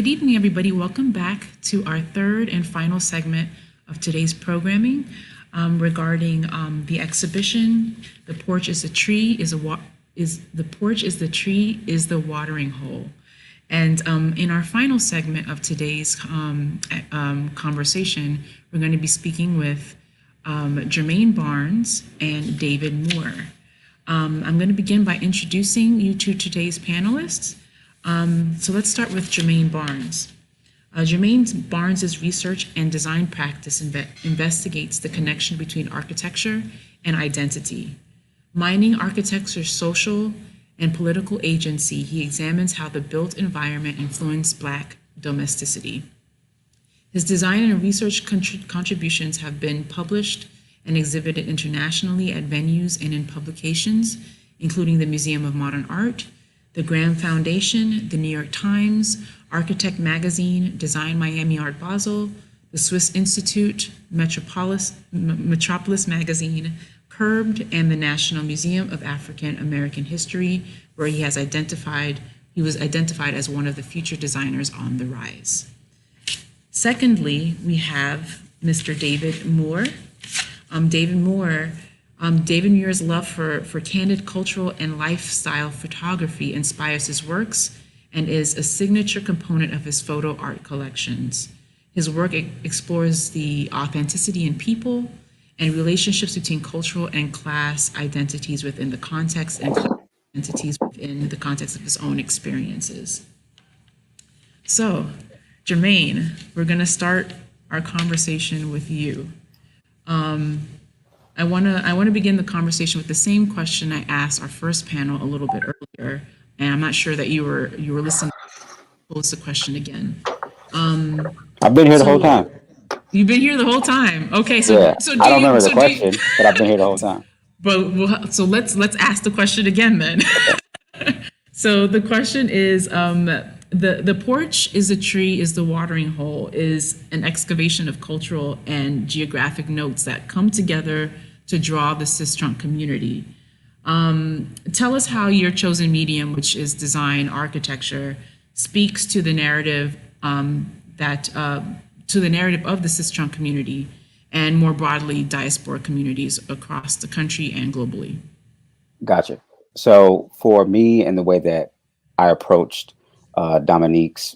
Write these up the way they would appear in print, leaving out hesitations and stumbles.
Good evening, everybody. Welcome back to our third and final segment of today's programming regarding the exhibition. The porch is the tree is the porch is the tree is the watering hole. And in our final segment of today's conversation, we're going to be speaking with Germane Barnes and David Muir. I'm going to begin by introducing you to today's panelists. So let's start with Germane Barnes. Germane Barnes' research and design practice investigates the connection between architecture and identity. Mining architecture's social and political agency, he examines how the built environment influenced Black domesticity. His design and research contributions have been published and exhibited internationally at venues and in publications, including the Museum of Modern Art, the Graham Foundation, the New York Times, Architect Magazine, Design Miami Art Basel, the Swiss Institute, Metropolis Magazine, Curbed, and the National Museum of African American History, where he was identified as one of the future designers on the rise. Secondly, we have Mr. David Muir. David Muir's love for candid cultural and lifestyle photography inspires his works and is a signature component of his photo art collections. His work explores the authenticity in people and relationships between cultural and class identities within the context and identities within the context of his own experiences. So, Germane, we're going to start our conversation with you. I want to begin the conversation with the same question I asked our first panel a little bit earlier, and I'm not sure that you were listening. Pose the question again. I've been here the whole time. You've been here the whole time. Okay, so Yeah, so I don't remember the question, but I've been here the whole time. But so let's ask the question again then. So the question is, the porch is a tree is the watering hole is an excavation of cultural and geographic notes that come together to draw the Sistrunk community. Tell us how your chosen medium, which is design architecture, speaks to the narrative to the narrative of the Sistrunk community and more broadly diaspora communities across the country and globally. Gotcha. So for me and the way that I approached Dominique's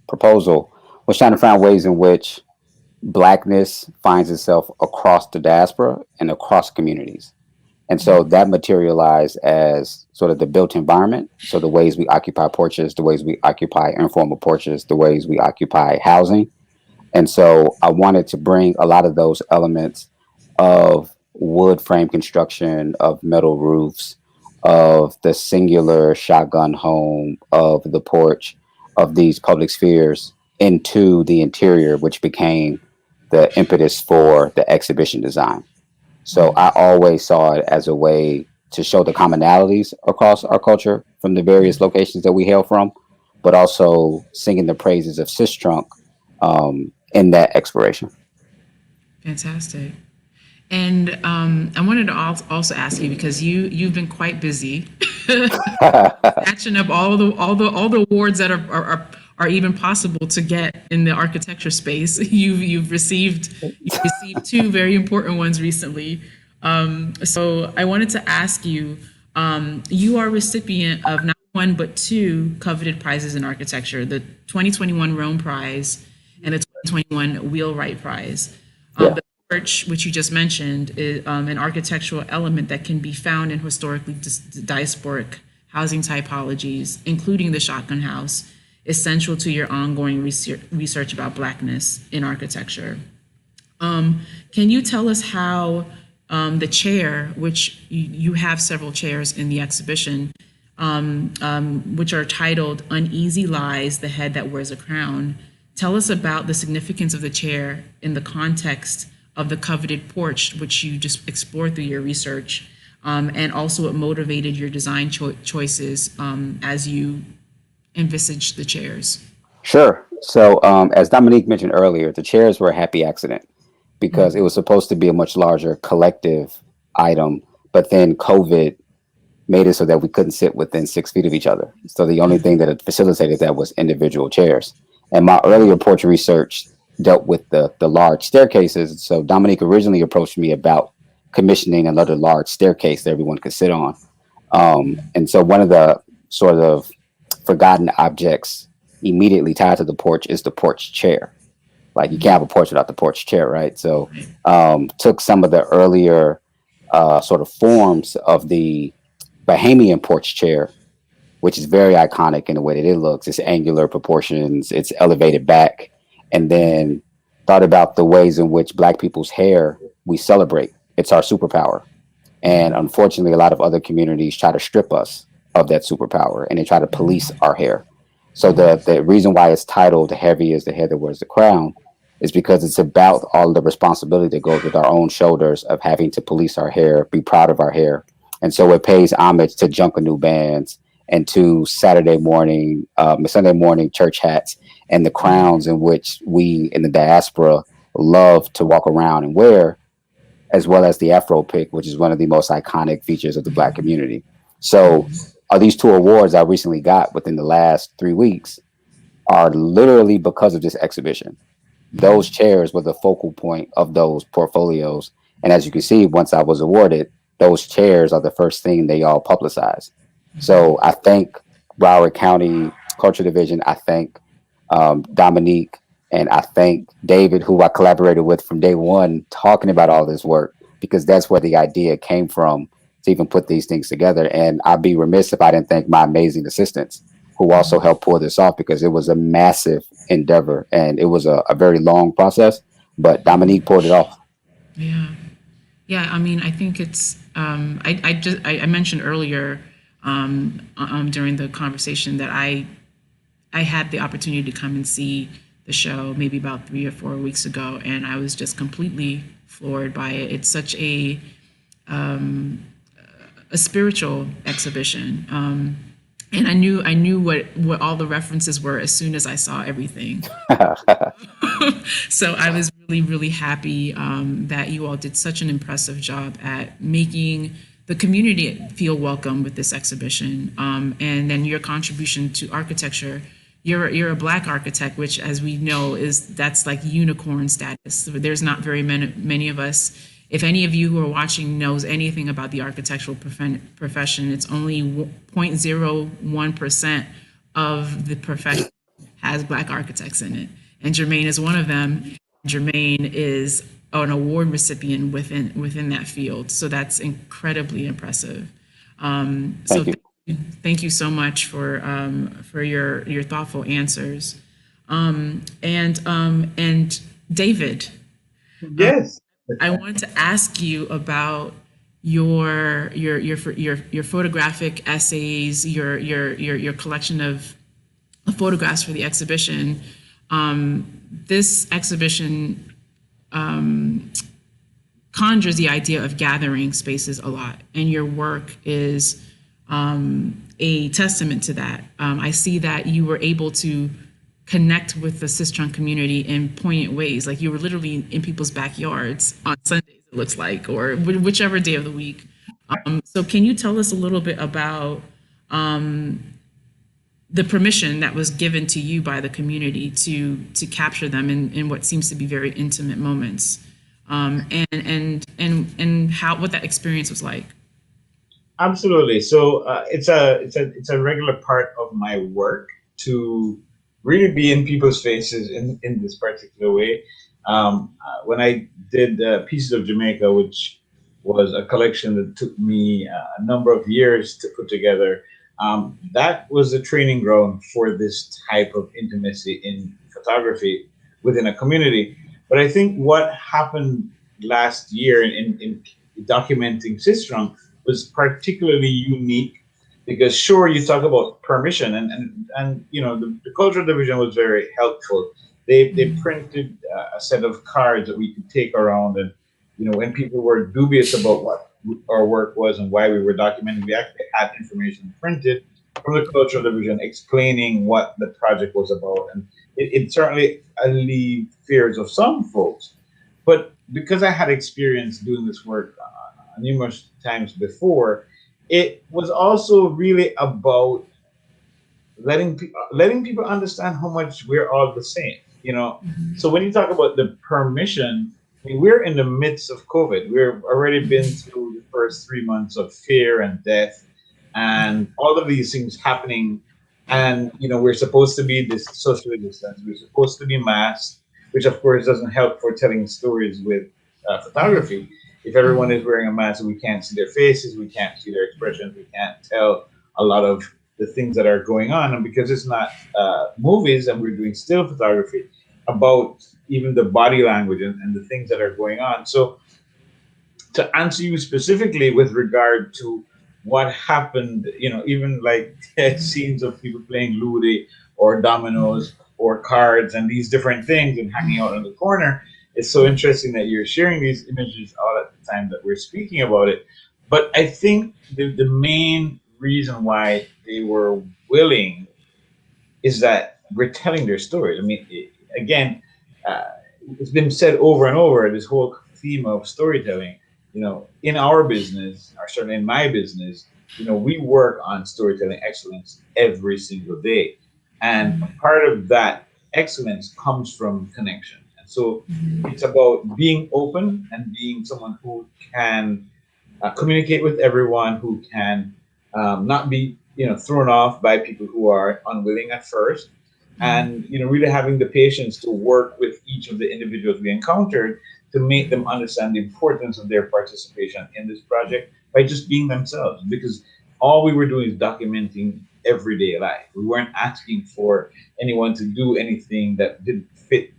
proposal was trying to find ways in which Blackness finds itself across the diaspora and across communities. And so that materialized as sort of the built environment. So the ways we occupy porches, the ways we occupy informal porches, the ways we occupy housing. And so I wanted to bring a lot of those elements of wood frame construction, of metal roofs, of the singular shotgun home, of the porch, of these public spheres into the interior, which became the impetus for the exhibition design. So I always saw it as a way to show the commonalities across our culture from the various locations that we hail from, but also singing the praises of Sistrunk in that exploration. Fantastic. And I wanted to also ask you, because you've been quite busy catching up all the awards that are even possible to get in the architecture space. You've received two very important ones recently. So I wanted to ask you, you are recipient of not one but two coveted prizes in architecture: the 2021 Rome Prize and the 2021 Wheelwright Prize. The Porch, which you just mentioned, is an architectural element that can be found in historically diasporic housing typologies, including the shotgun house, is central to your ongoing research about Blackness in architecture. Can you tell us how the chair, which you have several chairs in the exhibition, which are titled Uneasy Lies, the Head That Wears a Crown, tell us about the significance of the chair in the context of the coveted porch, which you just explored through your research, and also what motivated your design choices as you envisaged the chairs. Sure. So as Dominique mentioned earlier, the chairs were a happy accident because it was supposed to be a much larger collective item, but then COVID made it so that we couldn't sit within 6 feet of each other. So the only thing that had facilitated that was individual chairs. And my earlier porch research dealt with the large staircases. So Dominique originally approached me about commissioning another large staircase that everyone could sit on. And so one of the sort of forgotten objects immediately tied to the porch is the porch chair. Like you can't have a porch without the porch chair, right? So took some of the earlier sort of forms of the Bahamian porch chair, which is very iconic in the way that it looks. It's angular proportions, it's elevated back, and then thought about the ways in which Black people's hair we celebrate. It's our superpower. And unfortunately, a lot of other communities try to strip us of that superpower and they try to police our hair. So the reason why it's titled "Heavy is the Head That Wears the Crown" is because it's about all the responsibility that goes with our own shoulders of having to police our hair, be proud of our hair. And so it pays homage to Junkanoo bands and to Sunday morning church hats and the crowns in which we in the diaspora love to walk around and wear, as well as the Afro pick, which is one of the most iconic features of the Black community. So these two awards I recently got within the last 3 weeks are literally because of this exhibition. Those chairs were the focal point of those portfolios. And as you can see, once I was awarded, those chairs are the first thing they all publicize. So I thank Broward County Culture Division. I thank Dominique, and I thank David, who I collaborated with from day one, talking about all this work, because that's where the idea came from to even put these things together. And I'd be remiss if I didn't thank my amazing assistants who also helped pull this off, because it was a massive endeavor and it was a very long process, but Dominique pulled it off. Yeah. Yeah. I mean, I think it's, I mentioned earlier during the conversation that I had the opportunity to come and see the show maybe about 3 or 4 weeks ago, and I was just completely floored by it. It's such a spiritual exhibition, and I knew what all the references were as soon as I saw everything. So I was really happy that you all did such an impressive job at making the community feel welcome with this exhibition, and then your contribution to architecture. You're a Black architect, which, as we know, that's like unicorn status. There's not very many of us. If any of you who are watching knows anything about the architectural profession, it's only 0.01% of the profession has Black architects in it, and Germane is one of them. Germane is an award recipient within that field, so that's incredibly impressive. Thank you. Thank you so much for your thoughtful answers. And David, Yes. I wanted to ask you about your photographic essays, your collection of photographs for the exhibition. This exhibition conjures the idea of gathering spaces a lot, and your work is a testament to that. I see that you were able to connect with the Sistrunk community in poignant ways, like you were literally in people's backyards on Sundays, it looks like, or whichever day of the week. So can you tell us a little bit about the permission that was given to you by the community to capture them in what seems to be very intimate moments, and what that experience was like? Absolutely. So it's a regular part of my work to really be in people's faces in this particular way. When I did Pieces of Jamaica, which was a collection that took me a number of years to put together, that was a training ground for this type of intimacy in photography within a community. But I think what happened last year in documenting Sistrunk was particularly unique, because sure, you talk about permission, and you know, the cultural division was very helpful. They printed a set of cards that we could take around, and you know, when people were dubious about what our work was and why we were documenting, we actually had information printed from the cultural division explaining what the project was about, and it certainly alleviated fears of some folks. But because I had experience doing this work numerous times before, it was also really about letting people understand how much we're all the same. You know, so when you talk about the permission, I mean, we're in the midst of COVID. We've already been through the first 3 months of fear and death, and all of these things happening. And we're supposed to be this socially distanced. We're supposed to be masked, which of course doesn't help for telling stories with photography. If everyone is wearing a mask, we can't see their faces, we can't see their expressions, we can't tell a lot of the things that are going on. And because it's not movies and we're doing still photography, about even the body language and the things that are going on. So to answer you specifically with regard to what happened, even like scenes of people playing Lude or dominoes or cards and these different things and hanging out in the corner, it's so interesting that you're sharing these images all at the time that we're speaking about it. But I think the main reason why they were willing is that we're telling their stories. I mean, again, uh, it's been said over and over, this whole theme of storytelling. In our business, or certainly in my business, we work on storytelling excellence every single day. And a part of that excellence comes from connection. And so it's about being open and being someone who can communicate with everyone, who can not be thrown off by people who are unwilling at first, and really having the patience to work with each of the individuals we encountered to make them understand the importance of their participation in this project by just being themselves, because all we were doing is documenting everyday life. We weren't asking for anyone to do anything that didn't fit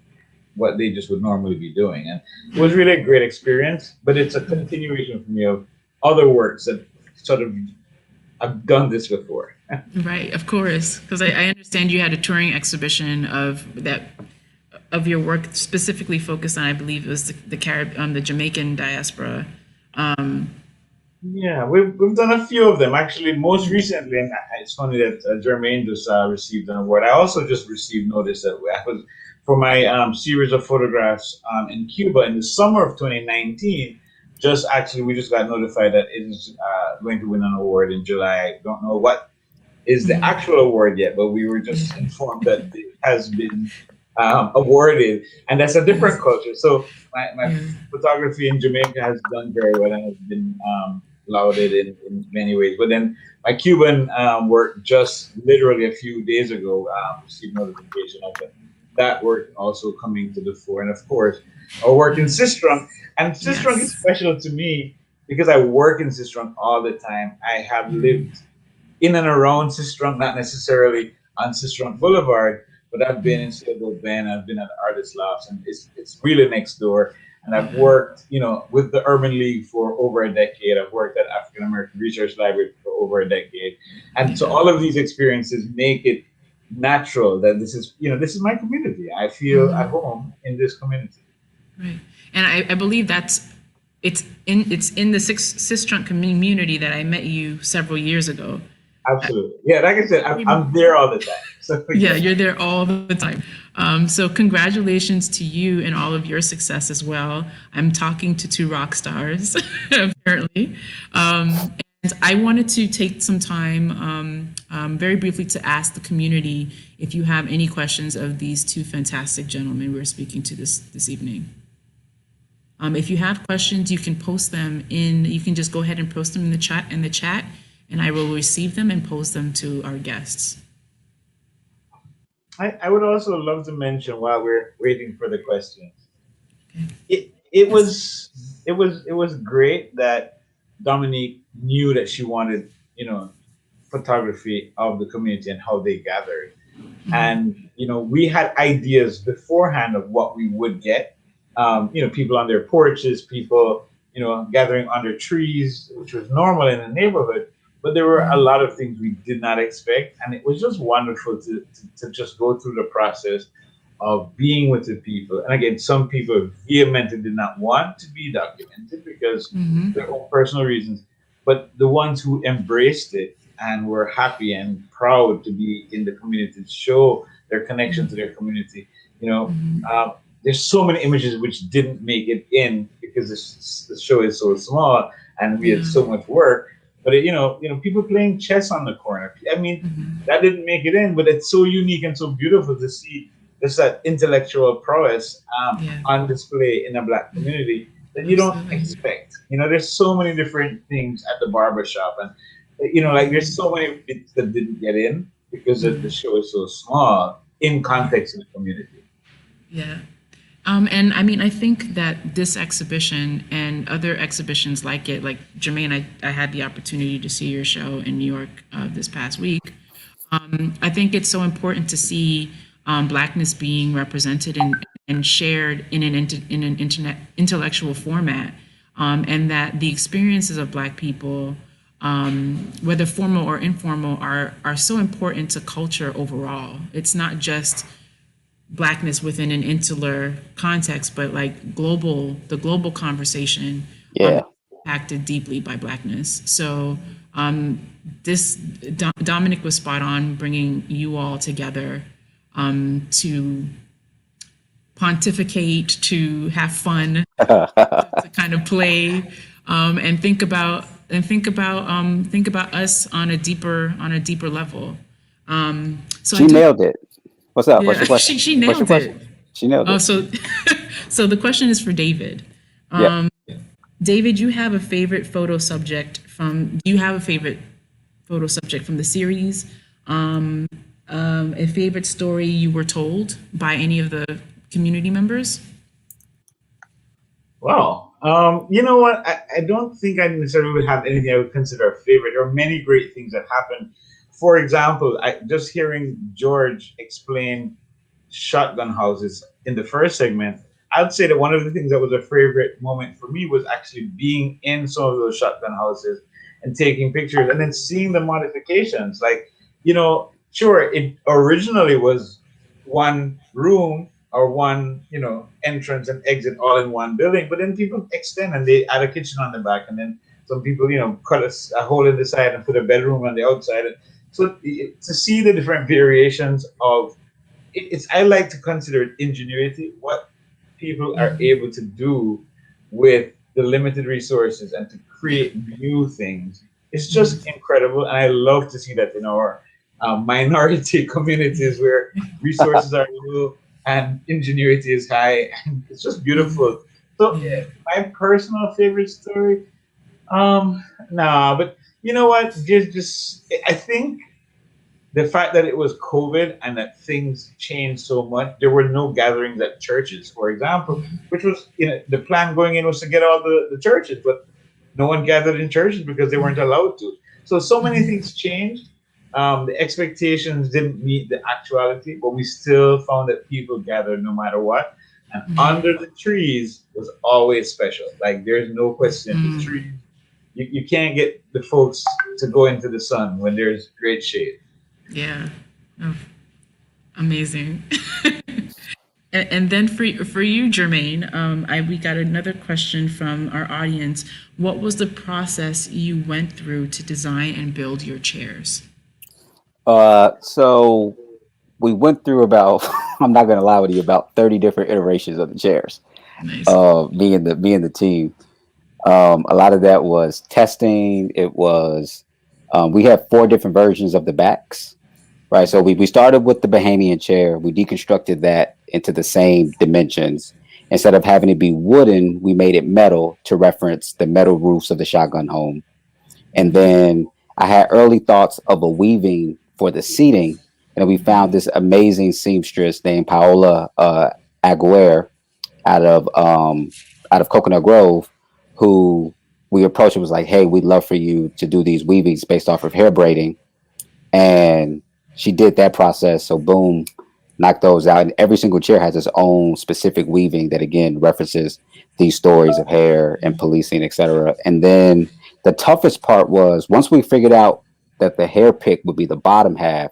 what they just would normally be doing. And it was really a great experience, but it's a continuation for me of other works that sort of I've done this before. Right, of course, because I understand you had a touring exhibition of your work specifically focused on, I believe it was the Jamaican diaspora. Yeah, we've done a few of them actually. Most recently, and it's funny that Germane just received an award. I also just received notice that I was for my series of photographs in Cuba in the summer of 2019. Just actually, we just got notified that it is going to win an award in July. I don't know what is the actual award yet, but we were just informed that it has been awarded, and that's a different culture. So my photography in Jamaica has done very well and has been lauded in many ways. But then my Cuban work just literally a few days ago received notification of it. That work also coming to the fore, and of course, our work in Sistrunk. And Sistrunk is Yes. special to me because I work in Sistrunk all the time. I have lived in and around Sistrunk, not necessarily on Sistrunk Boulevard, but I've been in Sailboat Bend, I've been at Artist Lofts, and it's really next door. And I've worked, with the Urban League for over a decade. I've worked at African American Research Library for over a decade. And so all of these experiences make it natural that this is my community. I feel at home in this community. Right. And I believe it's in the Sistrunk community that I met you several years ago. Absolutely. Yeah, like I said, I'm there all the time. So Yeah, you're there all the time. So congratulations to you and all of your success as well. I'm talking to two rock stars, apparently. And I wanted to take some time very briefly to ask the community if you have any questions of these two fantastic gentlemen we're speaking to this evening. If you have questions, you can post them you can just go ahead and post them in the chat, and I will receive them and pose them to our guests. I would also love to mention while we're waiting for the questions. It was great that Dominique knew that she wanted, photography of the community and how they gathered. And we had ideas beforehand of what we would get. People on their porches, people gathering under trees, which was normal in the neighborhood. But there were a lot of things we did not expect, and it was just wonderful to just go through the process of being with the people. And again, some people vehemently did not want to be documented because their own personal reasons, but the ones who embraced it and were happy and proud to be in the community, to show their connection to their community. There's so many images which didn't make it in because the show is so small and we had so much work. but people playing chess on the corner. I mean, Mhm. that didn't make it in, but it's so unique and so beautiful to see just that intellectual prowess Yeah, on display in a Black community that you don't absolutely. expect. There's so many different things at the barber shop, and like there's so many bits that didn't get in because the Mhm. show is so small in context of the community. Yeah. And I mean, I think that this exhibition and other exhibitions like it, like Jermaine, I had the opportunity to see your show in New York this past week. I think it's so important to see Blackness being represented and shared in in an internet intellectual format, and that the experiences of Black people, whether formal or informal, are so important to culture overall. It's not just Blackness within an insular context, but like the global conversation Yeah. impacted deeply by Blackness. So this Dominic was spot on bringing you all together to pontificate, to have fun, to kind of play, and think about us on a deeper level. So I She do, nailed it. What's up? What's yeah, your question? she What's your nailed question? it. She nailed Oh, it. so so the question is for David. Yeah. David, you have a favorite photo subject from? Do you have a favorite photo subject from the series? A favorite story you were told by any of the community members? Wow. You know what? I don't think I necessarily would have anything I would consider a favorite. There are many great things that happened. For example, just hearing George explain shotgun houses in the first segment, I'd say that one of the things that was a favorite moment for me was actually being in some of those shotgun houses and taking pictures and then seeing the modifications. Like, sure, it originally was one room or one, entrance and exit all in one building, but then people extend and they add a kitchen on the back, and then some people, cut a hole in the side and put a bedroom on the outside. So to see the different variations of it's I like to consider it ingenuity, what people are able to do with the limited resources and to create new things. It's just incredible, and I love to see that in our minority communities where resources are low and ingenuity is high, and it's just beautiful. So, Yeah. my personal favorite story, nah, but you know what? Just I think the fact that it was COVID and that things changed so much, there were no gatherings at churches, for example, which was, the plan going in was to get all the churches, but no one gathered in churches because they weren't allowed to. So many things changed. The expectations didn't meet the actuality, but we still found that people gathered no matter what. And under the trees was always special. Like there's no question. The trees, you can't get the folks to go into the sun when there's great shade. Yeah. Oh, amazing. And then for you, Jermaine, we got another question from our audience. What was the process you went through to design and build your chairs? So we went through about, I'm not gonna lie with you, about 30 different iterations of the chairs. Nice. Me and the team. A lot of that was testing. It was we had 4 different versions of the backs, right? So we started with the Bahamian chair. We deconstructed that into the same dimensions. Instead of having it be wooden, we made it metal to reference the metal roofs of the shotgun home. And then I had early thoughts of a weaving for the seating, and we found this amazing seamstress named Paola Aguirre out of Coconut Grove, who we approached and was like, "Hey, we'd love for you to do these weavings based off of hair braiding." And she did that process. So boom, knocked those out. And every single chair has its own specific weaving that again references these stories of hair and policing, etc. And then the toughest part was once we figured out that the hair pick would be the bottom half,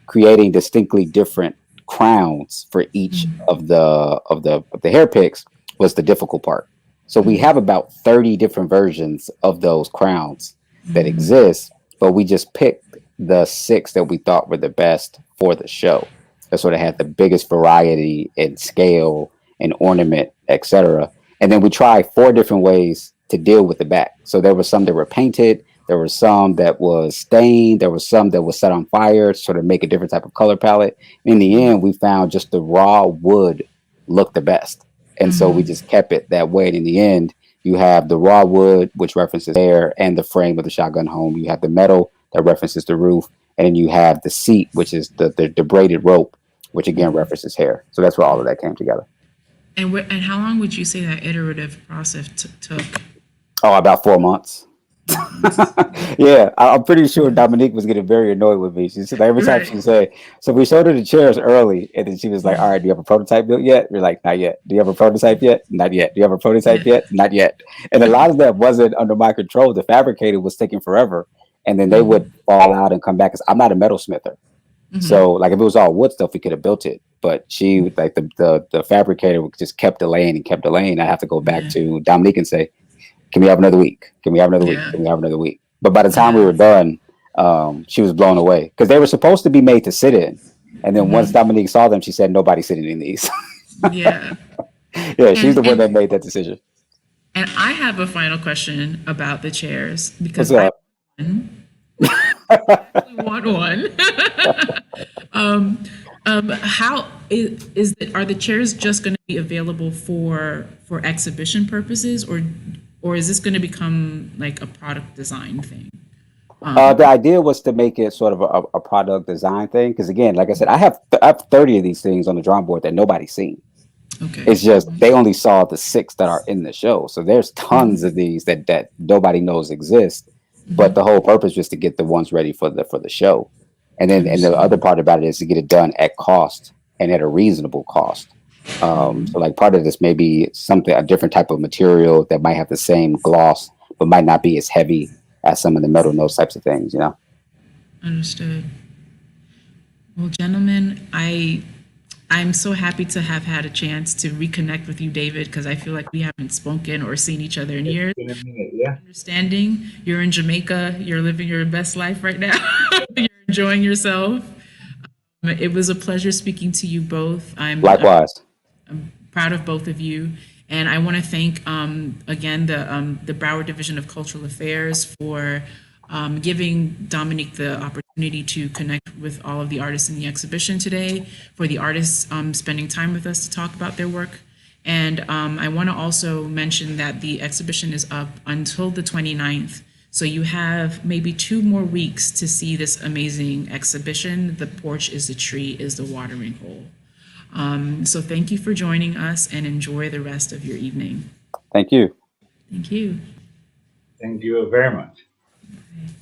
creating distinctly different crowns for each of the hair picks was the difficult part. So we have about 30 different versions of those crowns that exist, but we just picked the 6 that we thought were the best for the show. That sort of had the biggest variety in scale and ornament, etc. And then we tried 4 different ways to deal with the back. So there were some that were painted, There were some that was stained. There was some that was set on fire to sort of make a different type of color palette. In the end, we found just the raw wood looked the best. And so we just kept it that way. And in the end, you have the raw wood, which references air and the frame of the shotgun home. You have the metal that references the roof. And then you have the seat, which is the braided rope, which again references hair. So that's where all of that came together. And how long would you say that iterative process took? Oh, about 4 months. Yeah, I'm pretty sure Dominique was getting very annoyed with me. She said like, every time she said, so we showed her the chairs early, and then she was like, all right, do you have a prototype built yet? We're like, not yet. Do you have a prototype yet? Not yet. Do you have a prototype yet? Not yet. And a lot of that wasn't under my control. The fabricator was taking forever, and then they would fall out and come back. Because I'm not a metalsmither. So like if it was all wood stuff, we could have built it. But she like the fabricator just kept delaying and kept delaying. I have to go back to Dominique and say, can we have another week? Can we have another week? Can we have another week? But by the time we were done, she was blown away because they were supposed to be made to sit in. And then once Dominique saw them, she said, nobody's sitting in these. Yeah. Yeah, she's the one that made that decision. And I have a final question about the chairs because What's up? I want one. How is it? Are the chairs just going to be available for exhibition purposes, or is this going to become like a product design thing? The idea was to make it sort of a product design thing because again, like I said, I have 30 of these things on the drawing board that nobody's seen. Okay. It's just they only saw the 6 that are in the show, so there's tons of these that nobody knows exist. But the whole purpose was to get the ones ready for the show, and then the other part about it is to get it done at cost and at a reasonable cost. So like part of this may be a different type of material that might have the same gloss but might not be as heavy as some of the metal and those types of things, you know. Understood. Well, gentlemen, I'm so happy to have had a chance to reconnect with you, David, because I feel like we haven't spoken or seen each other in years. Yeah. Understanding you're in Jamaica, you're living your best life right now. You're enjoying yourself. It was a pleasure speaking to you both. Likewise. I'm proud of both of you. And I want to thank, again, the Broward Division of Cultural Affairs for giving Dominique the opportunity to connect with all of the artists in the exhibition today, for the artists spending time with us to talk about their work. And I want to also mention that the exhibition is up until the 29th. So you have maybe 2 more weeks to see this amazing exhibition. The Porch is the Tree is the Watering Hole. So thank you for joining us and enjoy the rest of your evening. Thank you. Thank you. Thank you very much. Okay.